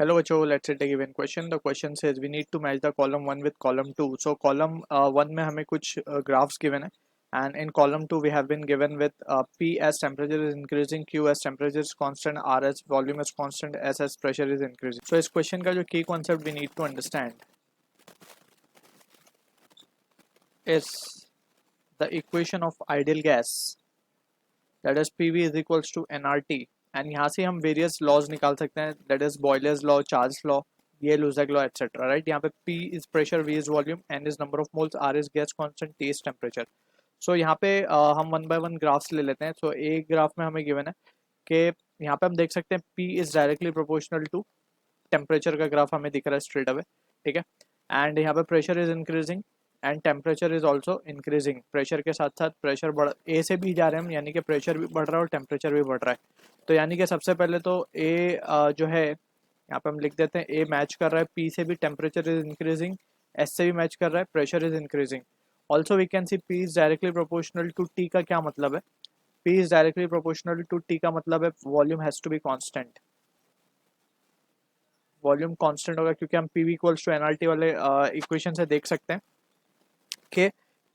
Hello, Acho. Let's take a given question. The question says we need to match the column 1 with column 2. So column 1 में हमें कुछ graphs given है, and in column 2 we have been given with P as temperature is increasing, Q as temperature is constant, R as volume is constant, S as pressure is increasing. So इस question का जो key concept we need to understand is the equation of ideal gas, that is PV is equals to nRT. And यहाँ से हम various laws निकाल सकते हैं, that is Boyle's law, Charles law, Gay Lussac law etcetera, right. यहाँ पे P is pressure, V is volume, N is number of moles, R is gas constant, T is temperature. So यहाँ पे हम one by one graphs ले लेते हैं। सो एक graph में हमें गिवन है कि यहाँ पे हम देख सकते हैं P is directly proportional to temperature का ग्राफ हमें दिख रहा है स्ट्रेट अवे, ठीक है। एंड यहाँ पे pressure is increasing and temperature is also increasing. Pressure के साथ साथ प्रेशर बढ़ ए से भी जा रहे हैं हम, यानी कि प्रेशर भी बढ़ रहा है और टेम्परेचर भी बढ़ रहा है। तो यानी कि सबसे पहले तो ए जो है यहाँ पे हम लिख देते हैं ए मैच कर रहा है पी से भी, टेम्परेचर इज इंक्रीजिंग, एस से भी मैच कर रहा है, pressure is increasing. Also we can see P is directly proportional to T का क्या मतलब है? P is directly proportional to T का मतलब है volume has to be constant. Volume constant होगा क्योंकि हम पीवी इक्वल्स टू एनआरटी वाले इक्वेशन से देख सकते हैं कि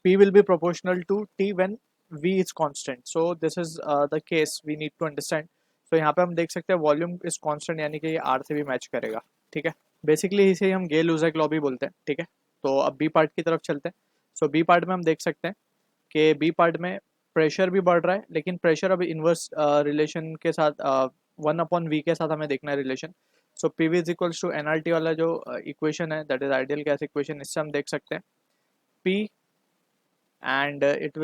P will be proportional to T when V is constant. So this is the case we need to understand. So यहाँ पे हम देख सकते हैं वॉल्यूम इज कांस्टेंट, यानी कि ये R से भी मैच करेगा, ठीक है। बेसिकली इसे हम गे लुजैक लॉ भी बोलते हैं, ठीक है। तो अब बी पार्ट की तरफ चलते हैं। सो बी पार्ट में हम देख सकते हैं कि बी पार्ट में प्रेशर भी बढ़ रहा है, लेकिन प्रेशर अभी इन्वर्स रिलेशन के साथ 1/V के साथ हमें देखना है relation. So P V is equals to nRT वाला जो इक्वेशन है, that is ideal gas equation, इससे हम देख सकते हैं P and it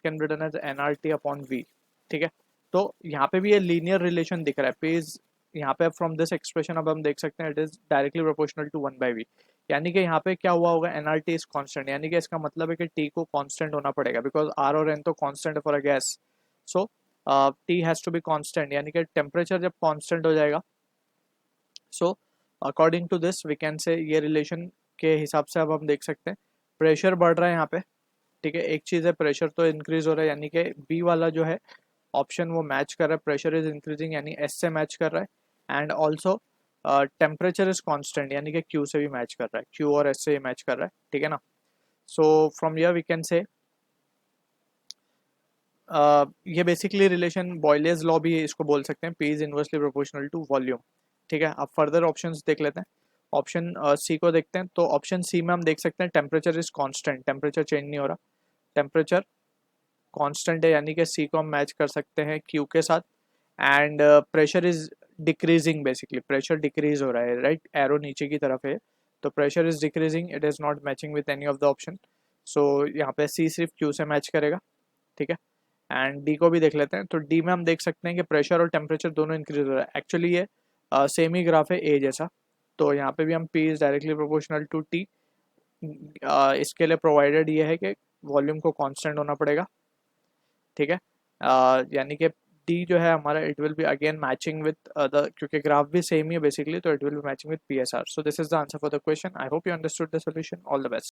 can be done as nRT upon V, ठीक है। तो यहाँ पे भी ये लीनियर रिलेशन दिख रहा है। P इज यहाँ पे फ्रॉम दिस एक्सप्रेशन अब हम देख सकते हैं it is directly proportional to 1/V, यानी कि यहाँ पे क्या हुआ होगा, nRT इज कांस्टेंट, यानी कि इसका मतलब है कि T को कांस्टेंट होना पड़ेगा बिकॉज R और N तो कांस्टेंट है for a gas. So T has to be constant, यानी कि टेम्परेचर जब कांस्टेंट हो जाएगा, so according to this we can say ये रिलेशन के हिसाब से अब हम देख सकते हैं प्रेशर बढ़ रहा है यहाँ पे, ठीक है। एक चीज़ है प्रेशर तो इंक्रीज हो रहा है, यानी कि बी वाला जो है ऑप्शन वो मैच कर रहा है, प्रेशर इज इंक्रीजिंग यानी एस से मैच कर रहा है। And also temperature is constant, यानी कि क्यू से भी मैच कर रहा है, क्यू और एस से भी मैच कर रहा है, ठीक है ना। So from here we can say ये बेसिकली रिलेशन बॉयलेज लॉ भी इसको बोल सकते हैं, P is inversely proportional to volume, ठीक है। अब फर्दर ऑप्शंस देख लेते हैं। ऑप्शन सी को देखते हैं। तो ऑप्शन सी में हम देख सकते हैं temperature is constant, temperature change नहीं हो रहा, टेम्परेचर कांस्टेंट है, यानी कि सी को हम मैच कर सकते हैं क्यू के साथ। And pressure is decreasing, basically pressure decrease हो रहा है, राइट, एरो नीचे की तरफ है, तो pressure is decreasing, it is not matching with any of the option. So यहाँ पे सी सिर्फ क्यू से मैच करेगा, ठीक है। एंड डी को भी देख लेते हैं। तो डी में हम देख सकते हैं कि प्रेशर और टेम्परेचर दोनों इंक्रीज हो रहा है। एक्चुअली ये सेम ही ग्राफ है ए जैसा, तो यहाँ पे भी हम P is directly proportional to T. इसके लिए प्रोवाइडेड ये है कि वॉल्यूम को कांस्टेंट होना पड़ेगा, ठीक है। यानी कि डी जो है हमारा it will be again matching with the, क्योंकि ग्राफ भी सेम ही है बेसिकली, तो it will be matching with P S R. So this is the answer for the question. I hope you understood the solution. All the best.